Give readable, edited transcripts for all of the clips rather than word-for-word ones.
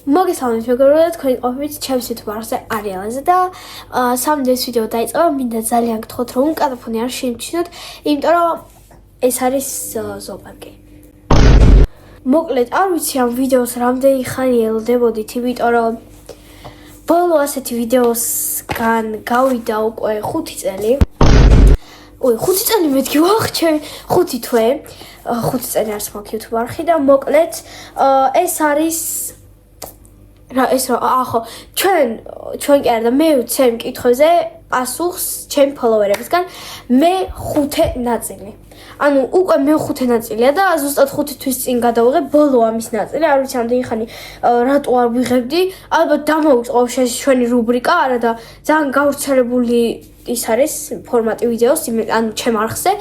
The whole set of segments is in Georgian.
მოგესალმებით მეგობრებო, თქვენი ყოფით ჩემს YouTube არხზე არიელაზე და სამდე ეს ვიდეო დაიწყება, მინდა ძალიან გთხოვთ რომ კადაფონი არ შეიმჩნიოთ, იმიტომ რომ ეს არის ზოოპარკი. მოკლედ, არ ვიცი ამ ვიდეოს რამდენი ხანი ელოდებოდით, იმიტომ რომ ბოლო ასეთი ვიდეოსგან გავიდა უკვე 5 წელი. 5 წელი მეთქი ვახჩე 5 თვე. 5 წელი არის მაქვს YouTube არხი და მოკლედ ეს არის ჩვენ კი არა და მე ვცემ კითხვებზე პასუხს ჩემ ფოლოვერებისგან მე-5 ნაწილი. ანუ უკვე მე-5 ნაწილია და ზუსტად 5 თვის წინ გადავიღებ ბოლო ამის ნაწილი. არ ვიცი ამდენი ხანი რატო არ ვიღებდი. ალბათ დამოუწყო ჩვენი რუბრიკა, არა და ძალიან გავრცელებული ის არის ფორმატი ვიდეოს, ანუ ჩემ არხზე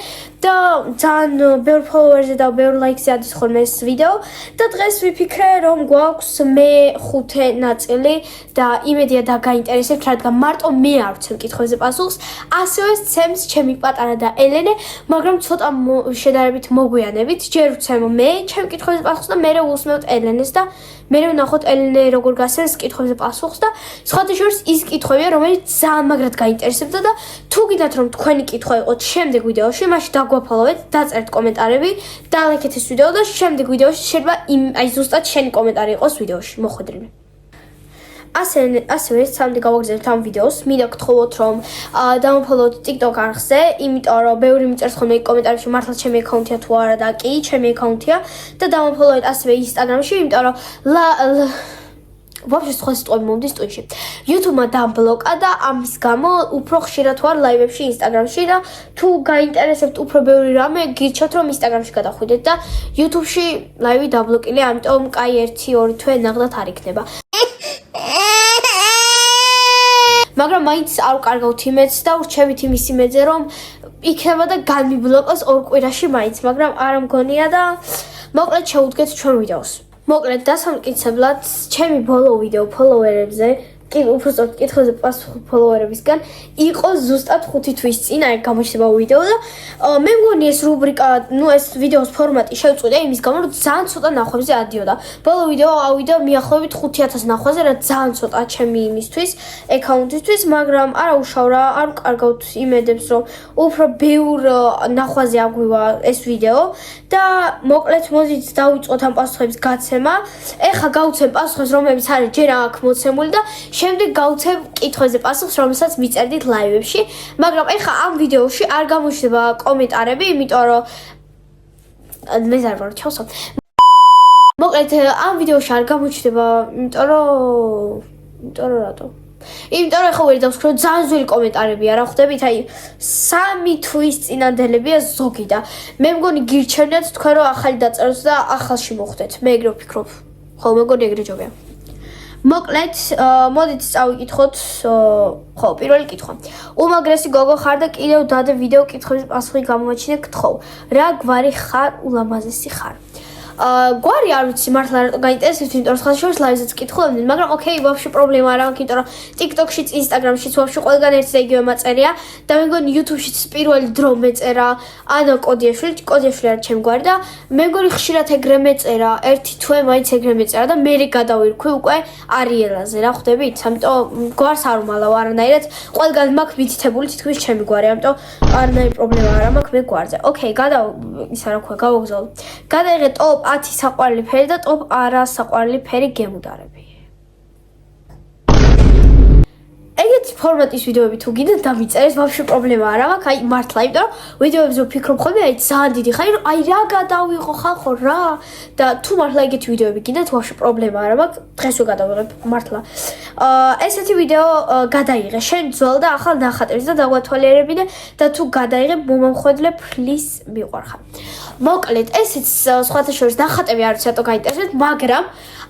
და ძალიან ბევრ ფოლოვერზე და ბევრ ლაიქზე ადის ხოლმე ეს ვიდეო და დღეს ვიფიქრე რომ გვაქვს მე-5 ნაწილი და იმედია და გაინტერესებთ, რადგან მარტო მე არ ვცემ კითხვებზე პასუხს, ასევე ცემს ჩემი პატარა და ელენე, მაგრამ ცოტა შედარებით მოგვიანებით, ჯერ ვცემ მე ჩემ კითხვებზე პასუხს და მერე უსმევთ ელენეს და მერე ვნახოთ ელენე როგორ გასცემს კითხვებზე პასუხს და სხვადასხვა ის კითხვებია, რომელიც ძალიან მაგრად გაინტერესებდა და თუ გინდათ რომ თქვენი კითხვა იყოს შემდეგ ვიდეოში, მაშინ დაგვაფოლოვეთ, დაწერთ კომენტარები, დალაიქეთ ეს ვიდეო და შემდეგ ვიდეოში შეიძლება აი ზუსტად შენი კომენტარი იყოს ვიდეოში, მოხვედრილი. ასევე სამდე გავაგზავნეთ ამ ვიდეოს, მინდა გთხოვოთ რომ დამოფოლოვოთ TikTok არხზე, იმიტომ რომ ბევრი მიწერს ხოლმე კომენტარებში მართლა ჩემი აკაუნტია თუ არა და კი, ჩემი აკაუნტია და დამოფოლოვეთ ასევე Instagram-ში, იმიტომ რომ ვაფშე სხვა სიტყვები მომდის ტვიჩში. YouTube-მა დაბლოკა და ამის გამო უფრო ხშირად ვარ ლაივებში Instagram-ში და თუ გაინტერესებთ უფრო ბევრი რამე, გირჩევთ რომ Instagram-ში გადახვიდეთ და YouTube-ში ლაივი დაბლოკილია, ამიტომ კაი 1-2 თვე ნახდათ არ იქნება. მაგრამ მაინც არ ვკარგავთ იმედს და ვრჩევით იმის იმედზე რომ იქნება და განმიბლოკოს 2 კვირაში მაინც, მაგრამ არ მგონია და მოკლედ შევუდგეთ ჩვენ ვიდეოს. მოკლედ დასამტკიცებლად ჩემი ბოლო ვიდეო ფოლოვერებზე, კი უბრალოდ კითხვაზე პასუხი ფოლოვერებისგან იყო ზუსტად 5 თვის წინ აი გამოჩნდება ვიდეო და მე მგონი ეს რუბრიკა, ეს ვიდეოს ფორმატი შევწყვიტე იმის გამო რომ ძალიან ცოტა ნახვებზე ადიოდა. ბოლო ვიდეო ავიდა მიახლოებით 5000 ნახვაზე, რა ძალიან ცოტა ჩემი იმისთვის, აკაუნტისთვის, მაგრამ არა უშავ რა, არ ვკარგავთ იმედებს რომ უფრო ბევრ ნახვაზე აგვივა ეს ვიდეო და მოკლედ მოდით დავიწყოთ ამ პასუხების გაცემა. ეხლა გავცემ პასუხებს, რომლებიც არის ჯერ აქ მოცემული და შემდეგ გავცემ კითხვებზე პასუხს, რომელსაც მიწერდით ლაივებში, მაგრამ ეხლა ამ ვიდეოში არ გამოჩნდება კომენტარები, იმიტომ რომ მე ზარ ვარ ჩავსო. მოკლედ ამ ვიდეოში არ გამოჩნდება, იმიტომ რომ რატო? იმიტომ რომ ეხლა ვერ დავსკრო ძალიან ძველი კომენტარები არა ხვდებით, აი 3 თვის წინანდელებია ზოგი და მე მგონი გირჩევნიათ თქვენ რომ ახალი დაწეროთ და ახალში მოხვდეთ. მე ეგრე ვფიქრობ. ხო, მეგონი ეგრე ჯობია. მოკლედ, მოდით წავიკითხოთ, ხო, პირველი კითხვა. უმაგრესი გოგო ხარ და კიდევ დადე ვიდეო კითხვების პასუხი გამოვაჩინე, გთხოვ. რა გვარი ხარ, ულამაზესი ხარ? გვარი არ ვიცი მართლა რატო გაინტერესებს, იმიტომ რომ სხვადასხვა ლაივზეც კითხულობდნენ, მაგრამ ოკეი, ვაფშე პრობლემა არ აქვს, იმიტომ რომ TikTok-შიც, Instagram-შიც ვაფშე ყველგან ერთი და იგივე მაწერია და მე მგონი YouTube-შიც პირველი დრო მეწერა ანა კოდიაშვილი არის ჩემი გვარი და მე მგონი ხშირად ეგრე მეწერა, ერთი თვე მაინც ეგრე მეწერა და მერე გადავირქვი უკვე არიელაზე, რა ხვდებით? ამიტომ გვარს არ უმალავ არანაირად, ყველგან მაქვს მითითებული თითქმის ჩემი გვარი, ამიტომ არანაირი პრობლემა არ მაქვს მე გვარზე. ოკეი, გავაგზავნე. გადაიღე ტოპ 10 საყვარელი ფერი და ტოპ არა საყვარელი ფერი გემუდარები. ეგეთი ფორმატის ვიდეოები თუ გინდა დამიწერეთ, ვაფშე პრობლემა არ აქვს, აი მართლა, იმიტომ რომ ვიდეოებზე ვფიქრობ ხოლმე, აი ძალიან დიდი ხანი, რომ აი რა გადავიღო ხალხო რა და თუ მართლა ეგეთი ვიდეოები გინდათ, ვაფშე პრობლემა არ აქვს, დღესვე გადავიღებ მართლა. ესეთი ვიდეო გადაიღე, შენ ძველ და ახალ ნახატებს და დაგვათვალიერებინე და თუ გადაიღებ მომამხედლე ფლის მიყვარხარ. მოკლედ, ესეც სხვათა შორის ნახატები არ ვიცი რატო გაინტერესებთ, მაგრამ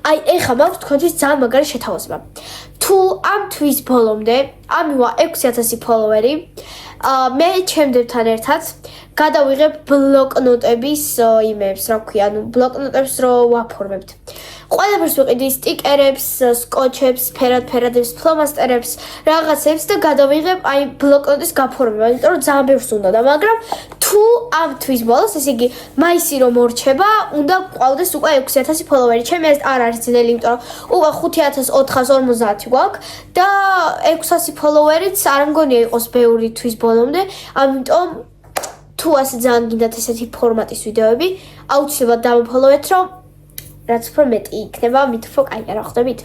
აი ეხლა მაქვს თქვენთვის ძალიან მაგარი შეთავაზება. თუ ამ თვის ბოლომდე ამივა 6000 ფოლოვერი, მე ჩემდებთან ერთად გადავიღებ ბლოკნოტების იმებს, რა ქვია, ბლოკნოტებს რო ვაფორმებთ. ყველაფერს ვიყიდი სტიკერებს, სკოჩებს, ფერადებს, ფლომასტერებს, რაღაცებს და გადავიღებ აი ბლოკნოტის გაფორმება, იმიტომ რომ ძალიან ბევრს უნდა და მაგრამ თუ ამ თვის ბოლოს, ესე იგი მაისი რომ მორჩება, უნდა ყავდეს უკვე 6000 ფოლოვერი. ჩემი ეს არ არის ძნელი, იმიტომ რომ უკვე 5450 გვაქვს და 600 ფოლოვერიც არ მგონია იყოს ბევრი თვის ბოლომდე, ამიტომ თუ ასე ძალიან გინდათ ესეთი ფორმატის ვიდეოები, აუცილებლად დამოფოლოვეთ, რომ რაც უფრო მეტი იქნება, მით უფრო კაი რა ხვდებით?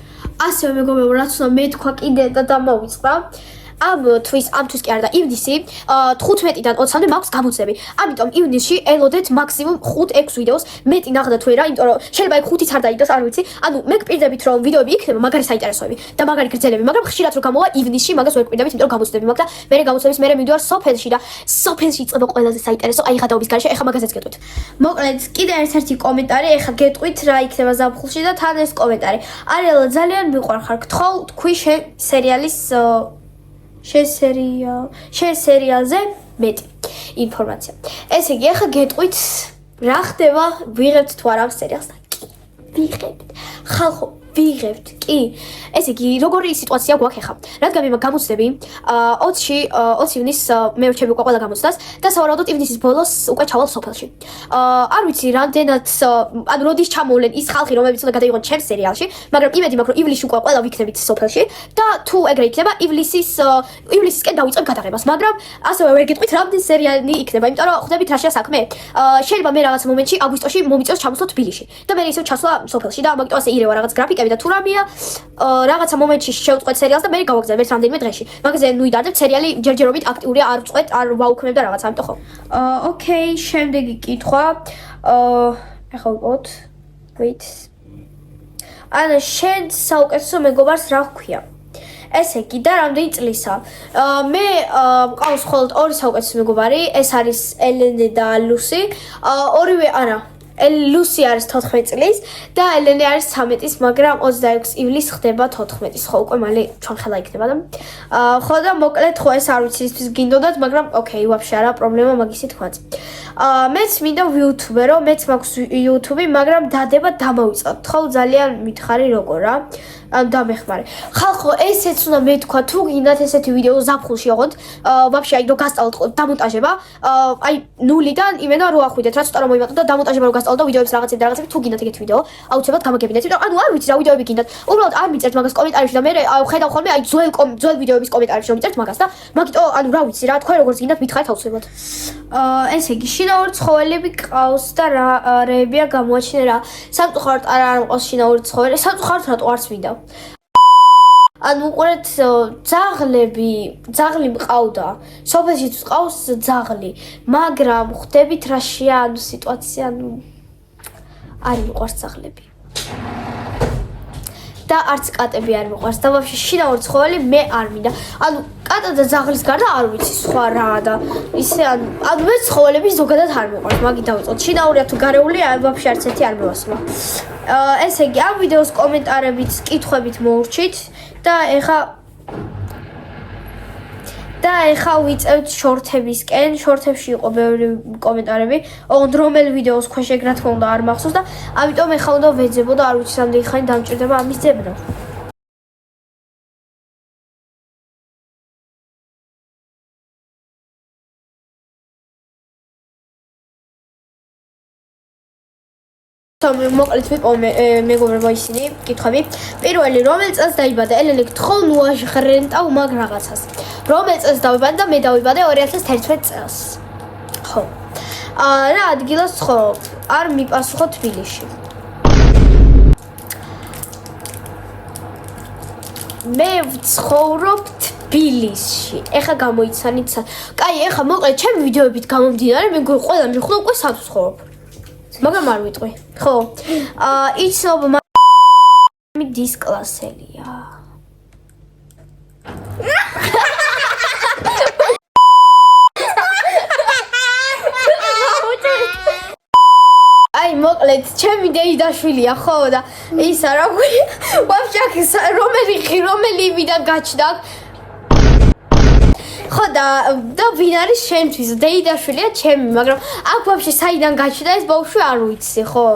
ასევე მეგობრებო, რაც უნდა მეთქვა კიდე და დამოვიწყდა. ამ თვის კი არა და ივნისი 15-დან 20-მდე მაქვს გამოცდები. ამიტომ ივნისში ელოდეთ მაქსიმუმ 5-6 ვიდეოს მეტი ნახდა თუ არა, იმიტომ რომ შეიძლება იქ 5-იც არ დაიდოს, არ ვიცი. ანუ მე გპირდებით რომ ვიდეოები იქნება მაგარი საინტერესოები და მაგარი გრძელები, მაგრამ ხშირად რომ გამოვა ივნისში, მაგას ვერ გპირდებით, იმიტომ რომ გამოცდები მაქვს და მე გამოცდების მერე მივიდივარ სოფელში და სოფელში იწყება ყველაზე საინტერესო, აი ღადაობის გარეშე, ეხა მაგაზეც გეტყვით. მოკლედ, კიდე ერთ-ერთი კომენტარი, ეხა გეტყვით რა იქნება ზაფხულში და თან ეს კომენტარი. არიელა ძალიან მიყვარხარ, თქვი სერიალის შენ სერიალზე მეტი ინფორმაცია. ესე იგი, ახლა გეტყვით რა ხდება, ვიღებთ თუ არა ამ სერიალს და კი, ვიღებთ. ხალხო, ვიღებთ, კი. ესე იგი, როგორი სიტუაცია გვაქვს ახლა? რადგან მე გამოცდები 20 ივნის მე ვრჩები უკვე ყველა გამოცდას და სავარაუდოდ ივნისის ბოლოს უკვე ჩავალ სოფელში. არ ვიცი რამდენად, ანუ როდის ჩამოვლენ ის ხალხი, რომლებიც უნდა გადაიღონ ჩემს სერიალში, მაგრამ იმედი მაქვს, რომ ივლისში უკვე ყველა ვიქნებით სოფელში და თუ ეგრე იქნება, ივლისისკენ დავიწყებ გადაღებას, მაგრამ ასევე ვერ გეტყვით რამდენი სერიალი იქნება, იმიტომ რომ ხვდებით რაშია საქმე. შეიძლება მე რაღაც მომენტში აგვისტოში მომიწევს ჩამოსვლა თბილისში და მე ისევ ჩასვლა სოფელში და ამიტომ ასე ირევა რაღაც გრაფიკები და თუ რამეა რაღაცა მომენტში შევწყვეტ სერიალს და მე გავაგზავნებ ერთ რამდენიმე დღეში. მაგაზე ნუ იდარდებ სერიალი ჯერჯერობით აქტიურია, არ ვწყვეტ, არ ვაუქმებ და რაღაცა, ამიტომ ხო. ოკეი, შემდეგი კითხვა. ახლა ვიყოთ. wait. ანა შენ საუკეთესო მეგობარს რა ჰქვია? ესე იგი და რამდენი წლისა? მე მყავს მხოლოდ ორი საუკეთესო მეგობარი, ეს არის ელენე და ლუსი. ორივე არა ლუსი არის 14 წლის და ელენე არის 13-ის, მაგრამ 26 ივლისს ხდება 14-ის, ხო უკვე მალე ჩვენ ხელა იქნება და ხო და მოკლედ ხო ეს არ ვიციისთვის გინდოდათ, მაგრამ ოკეი, ვაფშე არა პრობლემა მაგისი თქვაც. მეც მინდა ვიუთუბერო, მეც მაქვს YouTube, მაგრამ დადება დამოვიწყოთ. ხო ძალიან მითხარი როგორ რა? დამეხმარე. ხალხო, ესეც უნდა მეთქვა, თუ გინდათ ესეთი ვიდეო ზაფხულში ოღონდ, ვაფშე აი რომ გასწავლოთ დამონტაჟება, აი 0-დან იმენა რო ახვიდეთ, რა ცოტა რომ მოიმატოთ და დამონტაჟება რო გასწავლოთ და ვიდეოებს რაღაცები, თუ გინდათ ეგეთი ვიდეო, აუცილებლად გამაგებინეთ. ანუ არ ვიცი რა ვიდეოები გინდათ. უბრალოდ არ მიწერთ მაგას კომენტარებში და მე ხედავ ხოლმე აი ძველ ვიდეოების კომენტარებში რომ მიწერთ მაგას და მაგიტო ანუ რა ვიცი რა თქვენ როგორც გინდათ მითხარით აუცილებლად. ესე იგი, შინაური ცხოველები ყავს და რაებია გამოაჩინე რა. სამწუხაროდ არ მყავს შინაური ცხოველი, სამწუხაროდ რატო არც მინდა. ანუ უყურეთ ძაღლი მყავდა. სოფელშიც ყავს ძაღლი, მაგრამ ხვდებით რაშია ანუ სიტუაცია, ანუ არ მიყვარს ძაღლები. და არც კატები არ მიყვარს და ვაფშე შინაური ცხოველი მე არ მინდა. ანუ კატა და ძაღლის გარდა არ ვიცი სხვა რაა და ისე ანუ მე ცხოველები ზოგადად არ მიყვარს, მაგით დავიწყოთ. შინაურია თუ გარეულია, ვაფშე არც ერთი არ მევასმა. ესე იგი, ამ ვიდეოს კომენტარებით, კითხვებით მოურჩით და ეხა ვიწევთ შორთებისკენ. შორთებში იყო ბევრი კომენტარები, ოღონდ რომელი ვიდეოს ქვეშ ეგ რა თქმა უნდა არ მახსოვს და ამიტომ ეხა უნდა ვეძებო და არ ვიცი რამდენი ხანი დამჭირდება ამის ძებნა. მოკლედ ვიპოვე მეგობრებო ისინი კითხვები. პირველი, რომელ წელს დაიბადა ელენე? გთხოვ ნუაჟ ხრენტა უმაგ რაღაცას. რომელ წელს დავიბადე და მე დავიბადე 2011 წელს. ხო. რა ადგილას ცხოვრობ? არ მიპასუხო თბილისში. მე ვცხოვრობ თბილისში. ეხა გამოიცანით. კაი, ეხა მოკლედ ჩემი ვიდეოებით გამომდინარე, მე ყველა მიხვდა უკვე სად ვცხოვრობ. მაგრამ არ ვიტყვი. ხო. იცნობ დისკლასელია. აი მოკლედ ჩემი დეიდაშვილია ხო და ისა რა ქვია ვაფშე რომელი ვიდან გაჩნდა ხო და ვინ არის შენთვის დეიდაშვილია ჩემი მაგრამ აქ ვაფშე საიდან გაჩნდა ეს ბავშვი არ ვიცი ხო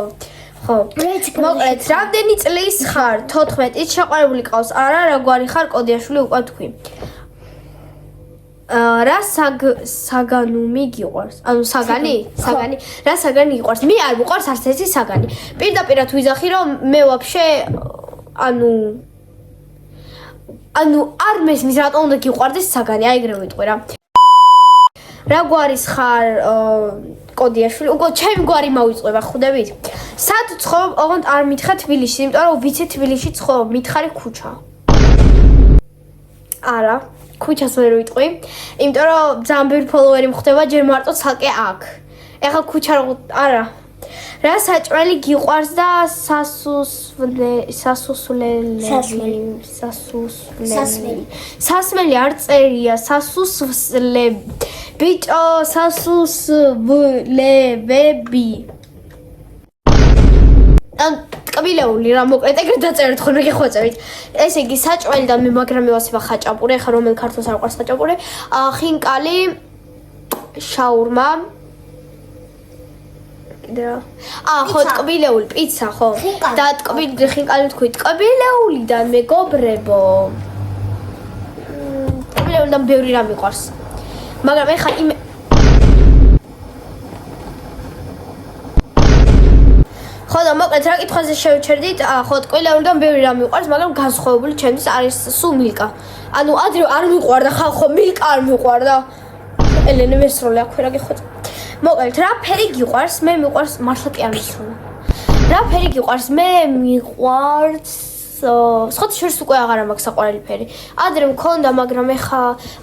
ხო. მოკლედ, რამდენი წლის ხარ? 14. შეყვარებული ყავს? არა, რა გვარი ხარ? კოდიაშვილი უკვე თქვი. რა საგანუმი გიყვარს? ანუ საგანი? საგანი? რა საგანი გიყვარს? მე არ მიყვარს არც ერთი საგანი. პირდაპირად ვიზახი რომ მე ვაფშე ანუ არ მესმის რატომ უნდა გიყვარდეს საგანი, აიგრე ვიტყვი რა. რა გვარის ხარ კოდიაშვილი? უკვე ჩემი გვარი მოვიწყება, ხვდებით? სად ცხოვრობ? ოღონდ არ მითხრა თბილისში, იმიტომ რომ ვიცი თბილისში ცხოვრობ, მითხარი ქუჩა. არა, ქუჩას ვერ ვიტყვი, იმიტომ რომ ძალიან ბევრი ფოლოვერი მხვდება, ჯერ მარტო ცალკე აქ. ეხლა ქუჩა არა. რა საჭმელი გიყვარს და სასმელი არ წერია, სასუსლები. ბიჭო, სასუსლებები. ტკბილეული რა მოკლედ ეგრე დაწერეთ ხოლმე გიხვეწებით. ესე იგი საჭმელი და მე მაგრამ მევასება ხაჭაპური, ხა რომელ ქართულს არ ყავს ხაჭაპური, ხინკალი, შაურმა. ხო, ტკბილეული პიცა, ხო. და ხინკალი თქვი, ტკბილეულიდან მეგობრებო. ტკბილეულიდან ბევრი რამ მიყვარს. მაგრამ ეხა ხო და მოკლედ რა კითხვაზე შევჩერდით? ხო, ტკბილეულიდან ბევრი რამ მიყვარს, მაგრამ განსხვავებული ჩემთვის არის სულ მილკა. ანუ ადრე არ მიყვარდა ხალხო, მილკა არ მიყვარდა. ელენე მესროლე აქვე რა გიხვეწა. მოკლედ რა ფერი გიყვარს? მე მიყვარს მართლა კი არ მისროლა. რა ფერი გიყვარს? მე მიყვარს სხვათა შორის უკვე აღარ მაქვს საყვარელი ფერი. ადრე მქონდა, მაგრამ ეხა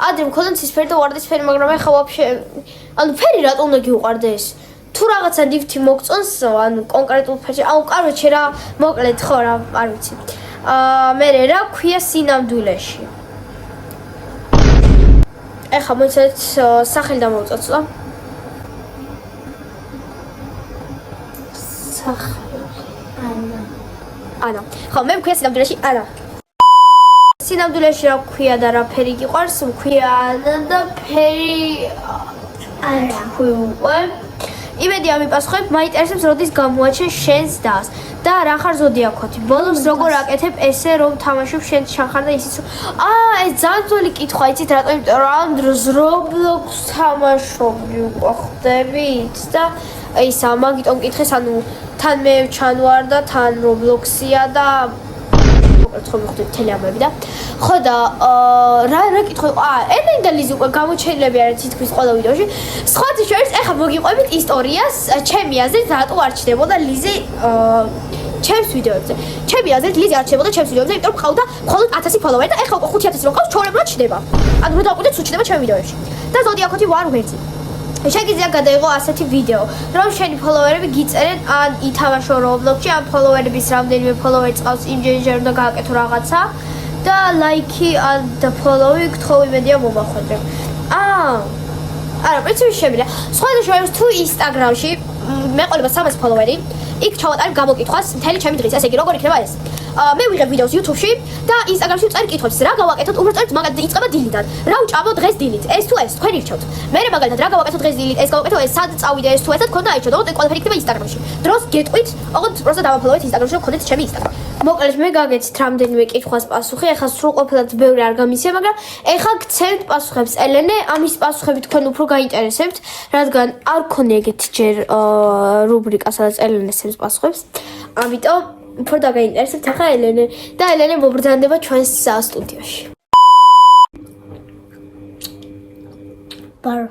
ადრე მქონდა ცისფერი და ვარდისფერი, მაგრამ ეხა ვაფშე ანუ ფერი რატომ უნდა გიყვარდეს? თუ რაღაცა დიფთი მოგწონს, ანუ კონკრეტულ ფერში, ანუ კაროჩე რა, მოკლედ ხო რა, არ ვიცი. მე რა ქვია სინამდვილეში? ეხა მოიცადეთ სახელი დამოვწოცო. ანა. ხო, მე მქვია სინამდვილეში ანა. სინამდვილეში რა ქვია და რა ფერი გიყვარს? მქვია ანა და ფერი ანა. იმედი ამიპასუხებ, მაინტერესებს როდის გამოაჩენ შენს დას და რა ხარ ზოდიაქოთი. ბოლოს როგორ აკეთებ ესე რომ თამაშობ შენ შანხარ და ისიც ეს ძალიან ძველი კითხვა, იცით რატომ? იმიტომ რომ ამ დროს Roblox თამაშობდი უკვე ხვდებით და ისა მაგიტომ კითხეს, ანუ თან მე ჩანვარ და თან Roblox-ია და მოკლედ ხო მივხვდით თელეამები და ხო და რა კითხვა იყო? ელენი და ლიზი უკვე გამოჩენილები არიან თითქმის ყველა ვიდეოში. სხვათა შორის ეხლა მოგიყვებით ისტორიას ჩემი აზრით რატო არ ჩნდებოდა ლიზი ჩემს ვიდეოებზე. ჩემი აზრით ლიზი არ ჩნდებოდა ჩემს ვიდეოებზე, იმიტომ რომ ყავდა მხოლოდ 1000 ფოლოვერი და ეხლა უკვე 5000 რო ყავს, ჩვეულებრივად ჩნდება. ანუ რო დავყიდეთ, სულ ჩნდება ჩემი ვიდეოებში. და ზოდიაქოთი ვარ ვერძი. შეგიძლია გადაიღო ასეთი ვიდეო, რომ შენი ფოლოვერები გიწერენ ან ითამაშო Roblox-ში, ან ფოლოვერების რამდენიმე ფოლოვერი წავს იმჯერჯერ უნდა გააკეთო რაღაცა და ლაიქი ან და ფოლოვი გთხოვ იმედია მომახვედრებ. არა, პრინციპში შემიძლია. სხვათა შორის თუ Instagram-ში მეყოლება 300 ფოლოვერი, იქ ჩავატარებ გამოკითხვას მთელი ჩემი დღის. ესე იგი, როგორ იქნება ეს? მე ვიღებ ვიდეოს YouTube-ში და Instagram-ში ვწერ კითხვებს, რა გავაკეთოთ, უბრალოდ მაგალითად იწყება დილიდან. რა ვჭამო დღეს დილით? ეს თუ ეს, თქვენ ირჩევთ. მე მაგალითად რა გავაკეთო დღეს დილით, ეს გავაკეთო, ეს სად წავიდე, ეს თუ ესად ქონდა აიჩო, ოღონდ ყველაფერი იქნება Instagram-ში. დროს გეტყვით, ოღონდ პროსტა დავაფოლოვეთ Instagram-ში, რომ გქონდეთ ჩემი Instagram. მოკლედ მე გაგეცით რამდენიმე კითხვას პასუხი, ეხლა სრულყოფილად ბევრი არ გამისია, მაგრამ ეხლა გცემთ პასუხებს ელენე, ამის პასუხები თქვენ უფრო გაინტერესებთ, რადგან არ ქონია ეგეთი ჯერ რუბრიკა, სადაც ელენე სცემს პასუხებს. ამიტომ უფრო დაგაინტერესებთ ახლა ელენე და ელენე მობრძანდება ჩვენს სტუდიაში. ბარ.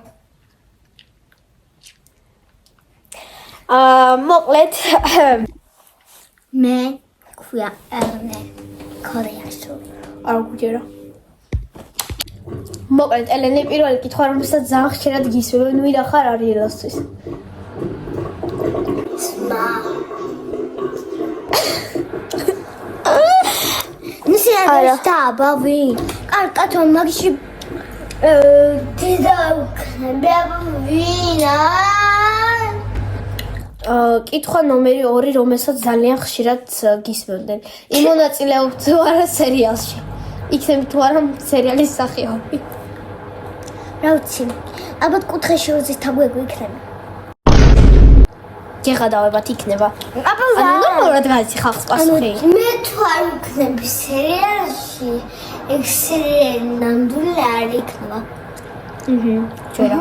მოკლედ მე ქვია ელენე კორეაში. არ გუჯერა. მოკლედ ელენე პირველი კითხვა რომელსაც ძალიან ხშირად გისურვებ, ნუ ვიდახარ არის ელოსთვის. Ara tabavi. Arkaton magişi დედავინა. კითხვა ნომერი 2, რომელსაც ძალიან ხშირად გისმენდნენ. იმონაწილეობთ თუ არა სერიალში? იქნებ თუ არა სერიალის სახეობი? რა ვიცი. ალბათ კუთხეში როდის თაგვეგო იქნება. გეღადავებათ იქნება. აბა ანუ ნორმალურად გაიცი ხალხს პასუხი. მე თუ არ ვიქნები სერიალში, ეგ სერიალი ნამდვილი არ იქნება. ჯერა.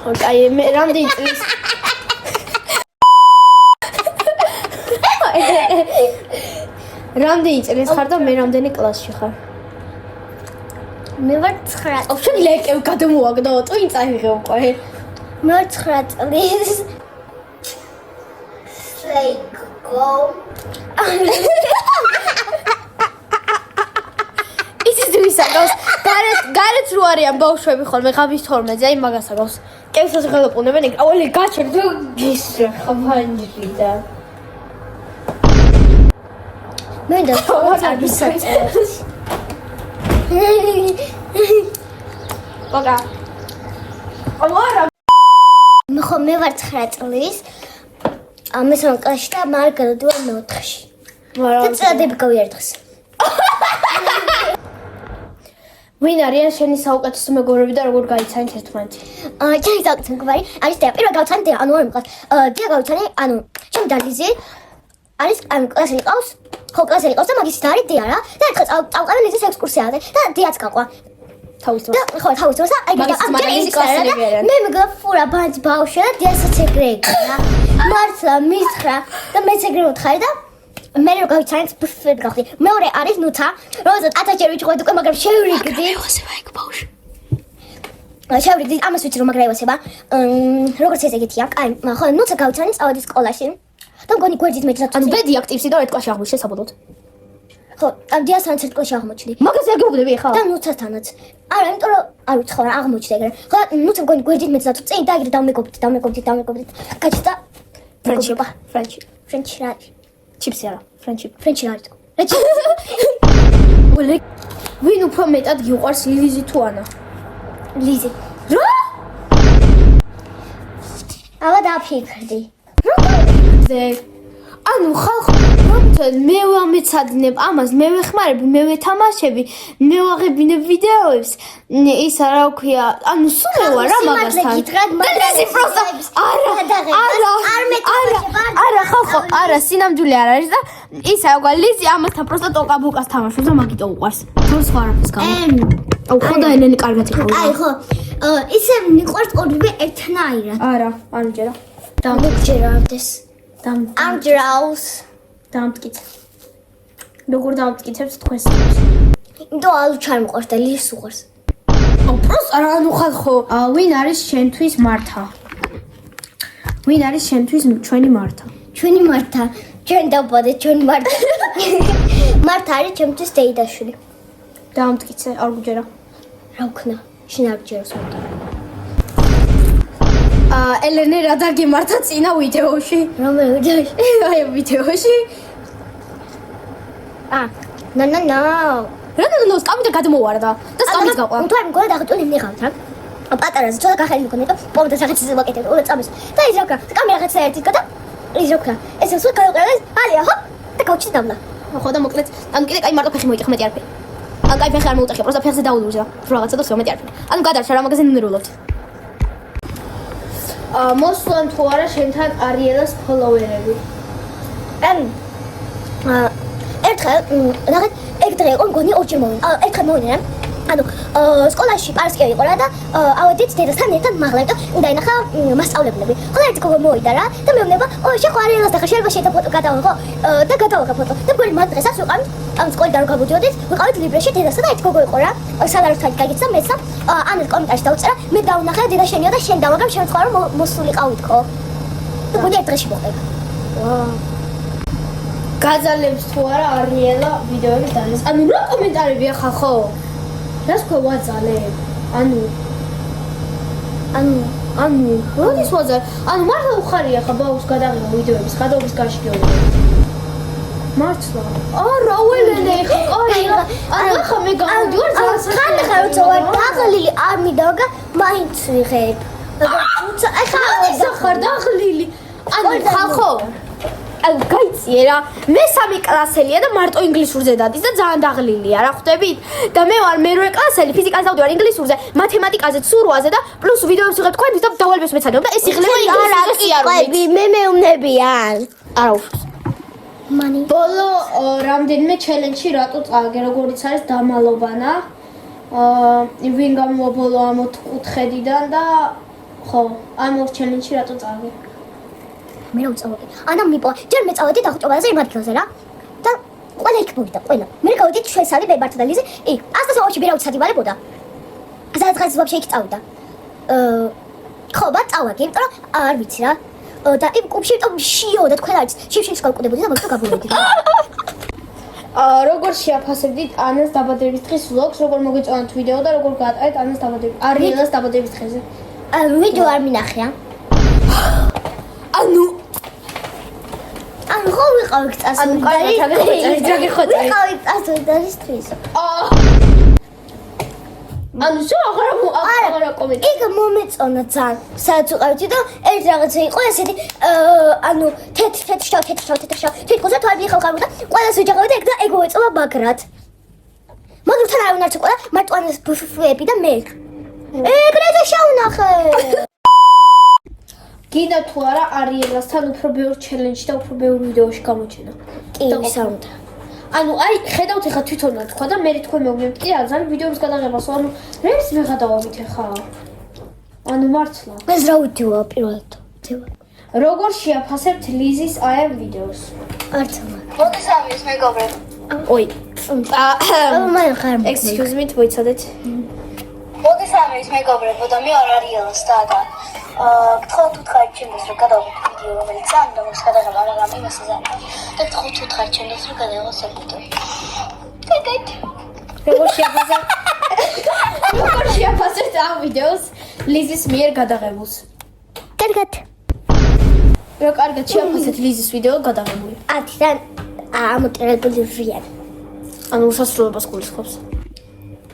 ოკეი, მე რამდენი წლის რამდენი წლის ხარ და მე რამდენი კლასში ხარ? მე ვარ 9. ოღონდ ლეკევ გადმოაგდო, წინ წაიღე უკვე. მე ვარ 9 წლის. Like go. იცის ვისაგავს? გარეთ რო არიან ბავშვები ხოლმე ღამის 12-ზე, აი მაგას აგავს. კევსას ხელოპუნებენ, ეგ ავალი გაჩერდ გისრა ხაფანჯი და მე და წარბისად. ბაგა. არა. მე ვარ 9 წლის. მესამე კლასში და მარგალოდი ვარ 4-ში. და წადები გავიარდღეს. ვინ არიან შენი საუკეთესო მეგობრები და როგორ გაიცანი ერთმანეთი? ჩემი საუკეთესო მეგობარი არის დია. პირველად გავცანი დია, ანუ არ მიყავს. დია გავცანი, ანუ ჩემი დალიზი არის კლასელი ყავს, ხო კლასელი ყავს და მაგის და არის დია რა. და ერთხელ წავყავენ ლიზის ექსკურსიაზე და დიაც გაყვა. თავის და ხო თავის დროსაც აი მე მეგაფურა ბანჯ ბავშვი და დიასაც ეგრე ეგრა. მართლა მითხრა და მეც ეგრე ვთხარი და მე რო გავიცანეთ ბუფები გავხდი. მეორე არის ნუცა, რომელსაც 1000 ჯერ ვიჭყვეთ უკვე, მაგრამ შევრიგდი. ევასება ეგ ბავშვი. შევრიგდი, ამას ვიცი რომ მაგრა ევასება. როგორც ეს ეგეთია, კაი, ხო, ნუცა გავიცანი წავედი სკოლაში. და მგონი გვერდით მეც ანუ ბედი აქტივსი და ერთ კლასში აღმოჩნდა საბოლოოდ. ხო, დიასთან ერთ კლასში აღმოჩნდი. მაგას არ გეუბნები ხა? და ნუცასთანაც. არა, იმიტომ რომ არ ვიცი ხო რა აღმოჩნდა ეგრე. ხო, ნუცა მგონი გვერდით მეც წინ და ეგრე დამეკობდით. გაჩნდა ფრენჩიპა. ფრენჩი რა არის? ჩიპსი არა, ფრენჩიპ. ფრენჩი რა არის? ოლე ვინ უფრო მეტად გიყვარს ლიზი თუ ანა? ლიზი. რა? აბა დაფიქრდი. ზე ანუ ხალხ რომთან მე ვამეცადინებ ამას, მე ვეხმარებ, მე ვეთამაშები, მე ვაღებინებ ვიდეოებს. ის რა ქვია, ანუ სულ მე ვარ რა მაგასთან. არა ხალხო, არა სინამდვილე არ არის და ისა რა ქვია, ლიზი ამასთან პროსტა ტოკა-ბუკას თამაშობს და მაგიტო უყვარს. თორს ხო არაფერს გამო. აუ ხოდა ელენი კარგად იყავდა. აი ხო, ისე მიყვარს ორივე ერთნაირად. არა, არ მჯერა. დამჯერავდეს. ამჯერავს. დამტკიცე. როგორ დამტკიცებს თქვენს? იმიტომ ალუ ჩარ მიყვარს და ლის უყვარს. აუ პროსტა რა ანუ ხალხო, ვინ არის შენთვის მართა? ვინ არის შენთვის ჩვენი მართა? ჩვენი მართა, ჩვენ დაბადე, ჩვენი მართა. მართა არის ჩემთვის დეიდაშვილი. დამტკიცე, არ გჯერა. რა ვქნა? შენ არ გჯეროს მართა. ელენე რა დაგემართა წინა ვიდეოში? რომელ ვიდეოში? აი ვიდეოში. ნო. რა სკამით გადმოვარდა და სკამით გაყვა. თუ არ მგონია დაღწული მიღავთ რა. პატარაზე ცოტა გახელი მქონდა და პომდა სახეცზე ვაკეთებ უბრალოდ წამეს. და ის რა ქა, კამერა ხეცა ერთით გადა. ის რა ქა, ეს სულ გავიყრეს, ალია ხო? და გავჩი დამლა. ხო და მოკლედ, ანუ კიდე კაი მარტო ფეხი მოიწეხ მეტი არაფერი. ან კაი ფეხი არ მოუწეხე, პროსტა ფეხზე დაუდურზე. რაღაცა და всё მეტი არაფერი. ანუ გადარჩა რა მაგაზე ნერვულობთ. მოსვლან თუ არა შენთან არიელას ფოლოვერები? ერთხელ რაღაც ეგ დღე იყო მგონი ორჯერ მოვიდა. ერთხელ მოვიდა. ანუ სკოლაში პარსკი იყო რა და ავედით დედასთან ერთად მაღლა და დაინახა მასწავლებლები. ხო ერთი გოგო მოვიდა რა და მეუბნება, ой, შეხო არიელას და ხა შეიძლება შეთა ფოტო გადავიღო და გადავიღე ფოტო. და მგონი მაგ დღესაც ვიყავით სკოლიდან რო გავუდიოდით, ვიყავით ლიბრეში დედასთან და ერთი გოგო იყო რა. სალაროსთან გაგიცა მეცა ამის კომენტარში დაუწერა, მე დავნახე დედა შენია და შენ და მაგრამ შენ სხვა რომ მოსულიყავით ხო? და მგონი ერთ დღეში მოხდება. ვაა გაძალებს თუ არა არიელა ვიდეოების დანეს. ანუ რა კომენტარებია ხახო? რას ქვია ვაძალებ? ანუ როდის ვაძალებ? ანუ მართლა უხარია ხა ბავშვს გადაღება ვიდეოების გადაობის გაშკიორი. მართლა? არა, ველენე ხა ყარია. ანუ ხა მე გავდივარ ძალას. ხანდახან როცა ვარ დაღლილი არ მიდავგა, მაინც ვიღებ. თუმცა ახლა ხარ დაღლილი. ანუ ხახო გაიწიე რა. მე-3 კლასელია და მარტო ინგლისურზე დადის და ძალიან დაღლილია რა ხვდებით? და მე ვარ მე-8 კლასელი, ფიზიკაზე დავდივარ ინგლისურზე, მათემატიკაზე, ცურვაზე და პლუს ვიდეოებს ვიღებ თქვენთვის და დავალებებს მეცადებ და ეს იღლება ინგლისურზე სიარული. მე მეუბნებიან. არა უშავს. მანი. ბოლო რამდენიმე ჩელენჯი რატო წავაგე, როგორიც არის დამალობანა. ვინ გამოვა ბოლო ამ 4 კუთხედიდან და ხო, ამ 2 ჩელენჯი რატო წავაგე? მე რა უწავდი. ანა მიპოვა. ჯერ მე წავედი დახუჭებაზე იმ ადგილზე რა. და ყველა იქ მოვიდა, ყველა. მე გავედით ჩვენ სალი მე ბართა და ლიზი. 100-ში მე რა უცადი ვალებოდა. სადღაც ვაფშე იქ წავიდა. ხო, ბა წავაგე, იმიტომ რომ არ ვიცი რა. და იმ კუბში ტომ შიო და თქვენ არის შიფშის გავკვდებოდი და მაგას გავუვედი. როგორ შეაფასებდით ანას დაბადების დღის ვლოგს, როგორ მოგეწონათ ვიდეო და როგორ გაატარეთ ანას დაბადების არიელას დაბადების დღეზე? ვიდეო არ მინახია. ანუ ხო ვიყავით წასული. ანუ კარგად აღიხვეწეთ. ვიყავით წასული და ის ანუ სულ აღარა კომენტარი. იქ მომეწონა ძალიან. სადაც ვიყავით და ერთ რაღაცა იყო ესეთი ანუ თეთრ შავ თითქოსა თუ არ მიხალხარ და ყველას ვიჯახავდი და ეგ და ეგ მოეწონა მაგრად. მაგრამ თან არ უნარჩა ყველა მარტო ანას ბუფუები და მე. ეგრეზე შავნახე. გინდა თუ არა არიელასთან უფრო ბევრ ჩელენჯში და უფრო ბევრ ვიდეოში გამოჩენა. კი, ვისაუბრეთ. ანუ აი ხედავთ ახლა თვითონაც თქვა და მე თქვენ მოგნებთ კი რა ძალიან ვიდეოს გადაღებას ანუ რებს მეღადავით ახლა ანუ მართლა ეს რა ვიდეოა პირველად ძევა როგორ შეაფასებთ ლიზის აი ამ ვიდეოს არცმა მოდის ამის მეგობრები ой მე ხარ excuse me თვითონაც მოდის ამის მეგობრებო და მე არ არიელს და გთხოვთ უთხარით ჩემთვის რომ გადავიდეთ ვიდეო რომელიც ამ და მას გადაღება მაგრამ იმას იზამთრებ და გთხოვთ უთხარით ჩემთვის რომ გადავიღოს ეს ვიდეო კეთეთ როგორ შეაფასებთ ამ ვიდეოს ლიზის მიერ გადაღებულს კარგად რა კარგად შეაფასეთ ლიზის ვიდეო გადაღებული 10-დან ამოტრელებული რიან ანუ უსასრულობას გულისხმობს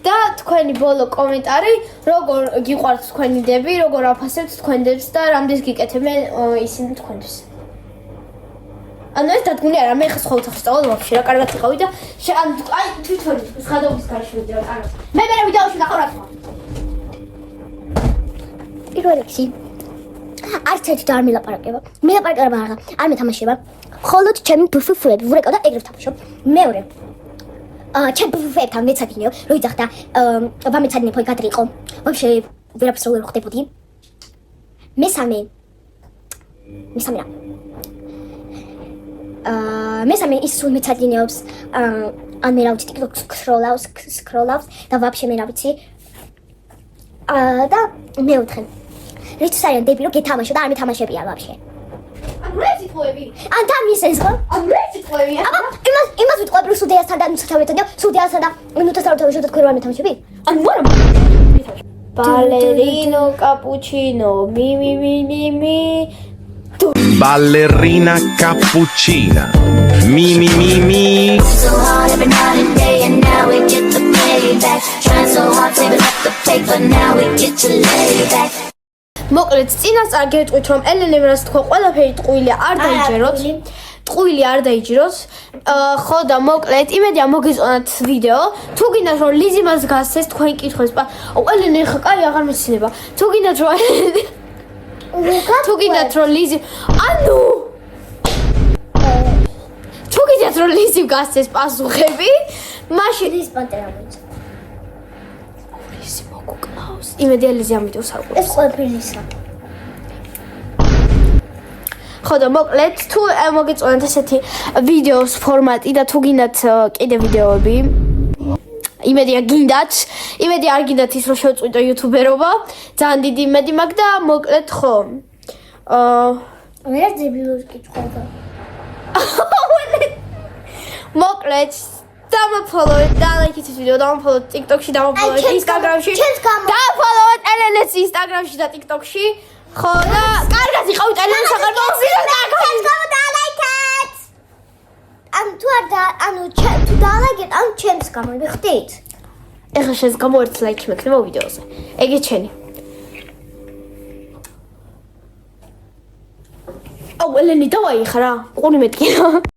და თქვენი ბოლო კომენტარი როგორ გიყვართ თქვენი დები, როგორ აფასებთ თქვენ დებს და რამდენს გიკეთებენ ისინი თქვენთვის. ანუ ეს დადგმული არა, მე ხა სხვა ოთახში წავალ ვაფშე რა კარგად იყავი და აი თვითონ სხადობის გარშემოდი რა კარგად. მე ვიდეოში ნახავ რა თქმა. პირველ რიგში არც ერთი და არ მილაპარაკება. მილაპარაკება არ მეთამაშება. მხოლოდ ჩემი ბუფუები ვურეკავ და ეგრე ვთამაშობ. მეორე ჩემ ბუფუებთან მეცადინეო, რო იძახდა ვამეცადინე ფოი გადრიყო. ვაფშე ვერაფერს რო ვერ ხვდებოდი. მესამე რა. მესამე ის სულ მეცადინეობს ან მე რა ვიცი TikTok-ს scroll-ავს და ვაფშე მე რა ვიცი და მეოთხე რითიც არიან დები რომ გეთამაშო და არ მეთამაშებია ვაფშე ანუ რეცი თოები. ან დამისეს ხო? ანუ რეცი თოები. აბა იმას ვიტყვები რომ სუდეასთან და ნუცთავეთთან სუდეასთან და ნუცთავეთთან შევდოთ ქორვა მეთამაშები? ანუ არა. ბალერინო კაპუჩინო მი Ballerina cappuccina. Mi. So hard every night and day, and now we get the payback. Trying so hard, saving up the paper, now we get to lay back. მოკლედ წინასწარ გეტყვით რომ ელენემ რას თქვა ყველაფერი ტყუილი არ დაიჯეროთ ტყუილი არ დაიჯეროთ ხო და მოკლედ იმედია მოგეწონათ ვიდეო თუ გინდათ რომ ლიზი მას გასცეს თქვენ კითხვებს ელენე ხა კაი აღარ მეცნდება თუ გინდათ რომ ლიზი ანუ თუ გინდათ რომ ლიზი გასცეს პასუხები მაშინ ის პანტერა მოიცა ლიზი მოგუკლავს იმედია ლიზი ამ ვიდეოს არ ეს ყველაფერი ისა ხო და მოკლედ თუ მოგეწონათ ესეთი ვიდეოს ფორმატი და თუ გინდათ კიდე ვიდეოები იმედია გინდათ იმედი არ გინდათ ის რომ შევწყვიტო იუთუბერობა ძალიან დიდი იმედი მაქვს და მოკლედ ხო მე დებილოს კითხავდა მოკლედ დამაფოლოვეთ და ლაიქით ეს ვიდეო დამაფოლოვეთ TikTok-ში დამაფოლოვეთ Instagram-ში დამაფოლოვეთ ელენეს Instagram-ში და TikTok-ში ხო და კარგად იყავით ელენე საყარბაოსი და დალაიქეთ ანუ თუ დალაიქეთ ანუ ჩემს გამო მიხდით ეხლა შენს გამო ერთ ლაიქი მექნება ვიდეოზე ეგეც შენი აუ ელენი დავაიხ რა. ყური მეტკინა.